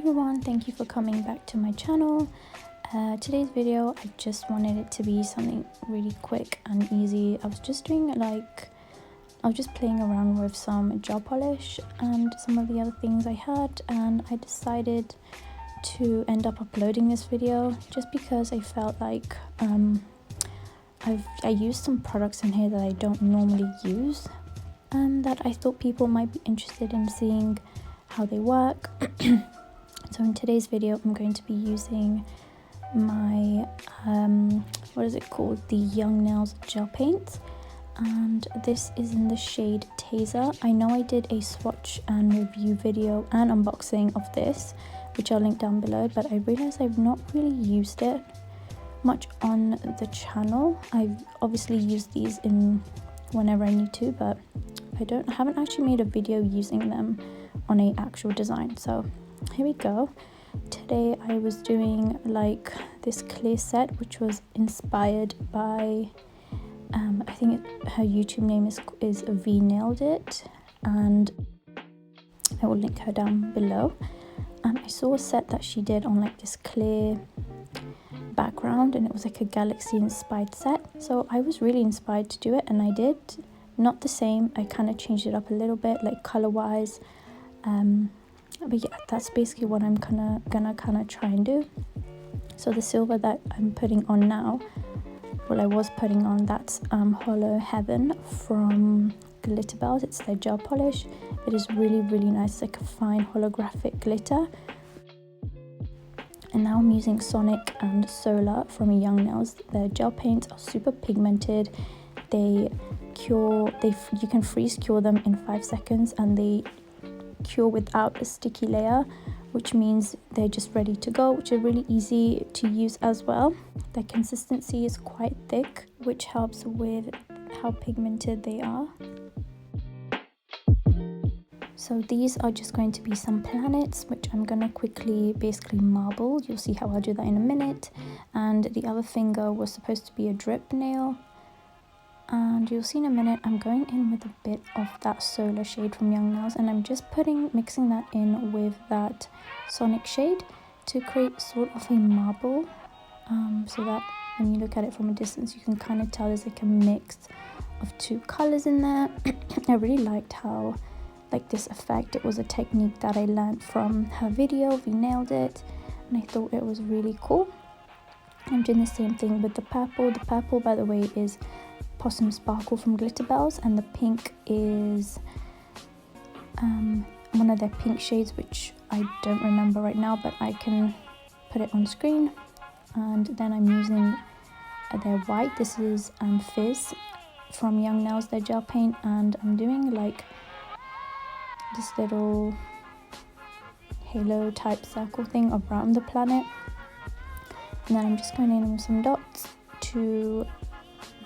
everyone, thank you for coming back to my channel. Today's video, I just wanted it to be something really quick and easy. I was just playing around with some gel polish and some of the other things I had, and I decided to end up uploading this video just because I felt like I used some products in here that I don't normally use and that I thought people might be interested in seeing how they work. So in today's video I'm going to be using my what is it called, the Young Nails gel paint, and this is in the shade Taser. I know I did a swatch and review video and unboxing of this, which I'll link down below, but I realized I've not really used it much on the channel. I've obviously used these in whenever I need to, but I haven't actually made a video using them on a actual design. So here we go. Today I was doing like this clear set, which was inspired by I think her YouTube name is V Nailed It, and I will link her down below. And I saw a set that she did on like this clear background, and it was like a galaxy inspired set, so I was really inspired to do it, and I did. Not the same, I kind of changed it up a little bit, like color wise, but yeah, that's basically what I'm gonna try and do. So the silver that I'm putting on now, well, I was putting on, that's Hollow Heaven from Glitter Bells. It's their gel polish. It is really nice. It's like a fine holographic glitter. And now I'm using Sonic and Solar from Young Nails. Their gel paints are super pigmented. You can freeze cure them in 5 seconds, and they cure without a sticky layer, which means they're just ready to go, which are really easy to use as well. Their consistency is quite thick, which helps with how pigmented they are. So these are just going to be some planets, which I'm going to quickly basically marble. You'll see how I'll do that in a minute. And the other finger was supposed to be a drip nail. And you'll see in a minute, I'm going in with a bit of that Solar shade from Young Nails, and I'm just mixing that in with that Sonic shade to create sort of a marble, so that when you look at it from a distance, you can kind of tell there's like a mix of two colors in there. I really liked how like this effect, it was a technique that I learned from her video, V Nailed It, and I thought it was really cool. I'm doing the same thing with the purple. The purple, by the way, is Possum Sparkle from Glitter Bells, and the pink is one of their pink shades, which I don't remember right now, but I can put it on screen. And then I'm using their white. This is Fizz from Young Nails, their gel paint, and I'm doing like this little halo type circle thing around the planet, and then I'm just going in with some dots to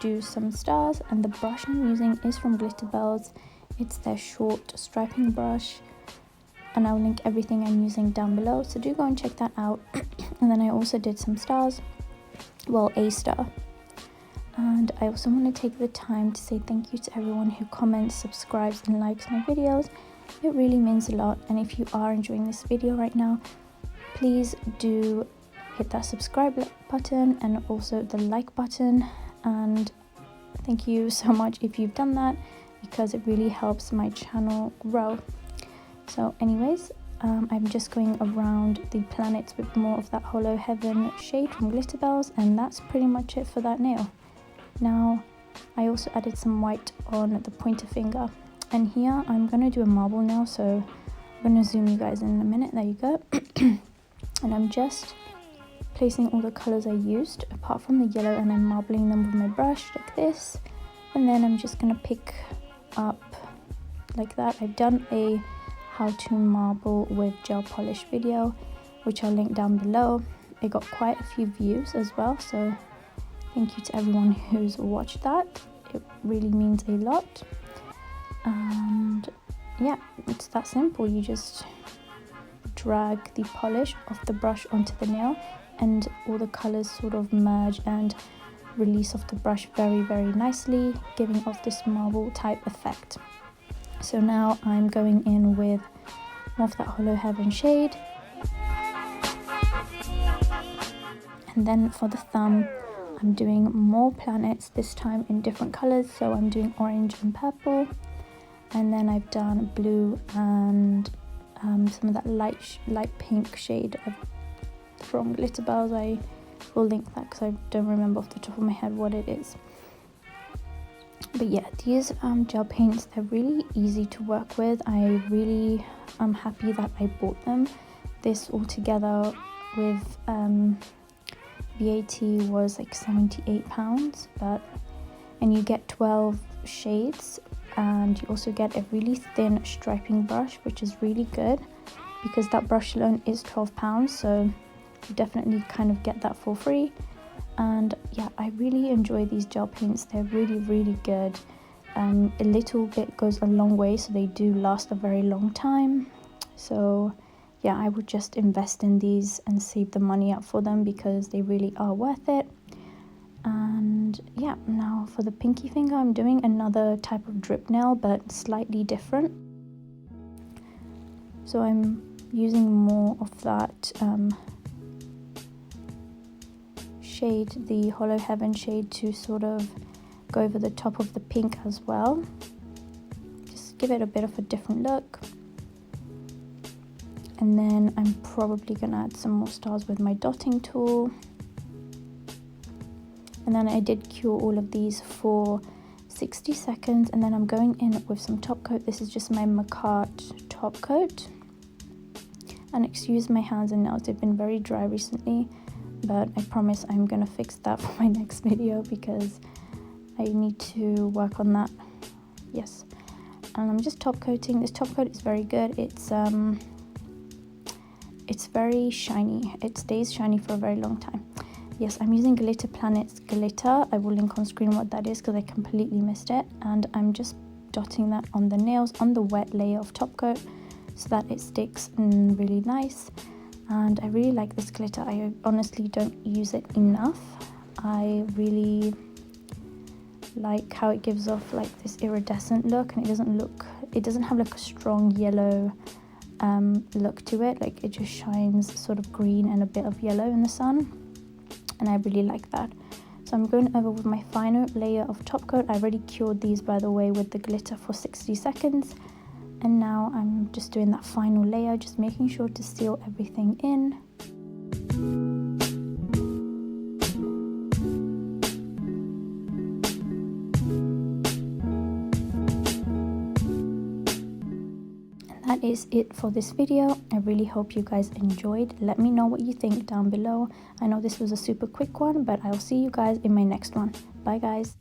do some stars. And the brush I'm using is from Glitter Bells. It's their short striping brush, and I'll link everything I'm using down below, so do go and check that out. And then I also did some stars, well, a star. And I also want to take the time to say thank you to everyone who comments, subscribes and likes my videos. It really means a lot, and if you are enjoying this video right now, please do hit that subscribe button and also the like button, and thank you so much if you've done that, because it really helps my channel grow. So anyways, I'm just going around the planets with more of that Hollow Heaven shade from Glitter Bells, and that's pretty much it for that nail. Now I also added some white on the pointer finger, and here I'm going to do a marble nail, so I'm going to zoom you guys in a minute. There you go. And I'm just placing all the colors I used apart from the yellow, and I'm marbling them with my brush like this, and then I'm just going to pick up like that. I've done a how to marble with gel polish video, which I'll link down below. It got quite a few views as well, so thank you to everyone who's watched that. It really means a lot. And yeah, it's that simple. You just drag the polish off the brush onto the nail, and all the colors sort of merge and release off the brush very nicely, giving off this marble type effect. So now I'm going in with more of that Hollow Heaven shade, And then for the thumb, I'm doing more planets, this time in different colors. So I'm doing orange and purple, and then I've done blue and some of that light pink shade from Glitter Bells. I will link that because I don't remember off the top of my head what it is. But yeah, these gel paints, they're really easy to work with. I really am happy that I bought them. This altogether with VAT was like £78, and you get 12 shades, and you also get a really thin striping brush, which is really good because that brush alone is £12, so you definitely kind of get that for free. And yeah, I really enjoy these gel paints. They're really good. A little bit goes a long way, so they do last a very long time. So yeah, I would just invest in these and save the money up for them because they really are worth it. And yeah, now for the pinky finger, I'm doing another type of drip nail, but slightly different. So I'm using more of that shade, the Hollow Heaven shade, to sort of go over the top of the pink as well. Just give it a bit of a different look. And then I'm probably gonna add some more stars with my dotting tool. And then I did cure all of these for 60 seconds, and then I'm going in with some top coat. This is just my Macart top coat. And excuse my hands and nails, they've been very dry recently, but I promise I'm gonna fix that for my next video because I need to work on that. Yes, and I'm just top coating. This top coat is very good. It's very shiny. It stays shiny for a very long time. Yes, I'm using Glitter Planets glitter. I will link on screen what that is because I completely missed it. And I'm just dotting that on the nails on the wet layer of top coat so that it sticks really nice. And I really like this glitter. I honestly don't use it enough. I really like how it gives off like this iridescent look, and it doesn't have like a strong yellow look to it. Like it just shines sort of green and a bit of yellow in the sun, and I really like that. So I'm going over with my final layer of top coat. I already cured these, by the way, with the glitter for 60 seconds. And now I'm just doing that final layer, just making sure to seal everything in. And that is it for this video. I really hope you guys enjoyed. Let me know what you think down below. I know this was a super quick one, but I'll see you guys in my next one. Bye guys.